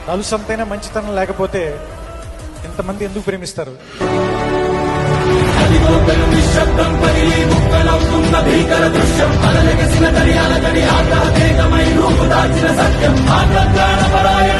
నలుసంతైనా మంచితనం లేకపోతే ఇంతమంది ఎందుకు ప్రేమిస్తారు? నిశ్శబ్దం పడి ముక్కలవుతున్న భీకర దృశ్యం అలలెగసిన దర్యాల గడి ఆగ్రహేగమై రూపు దాచిన సత్యం ఆగ్రహ పరాయణ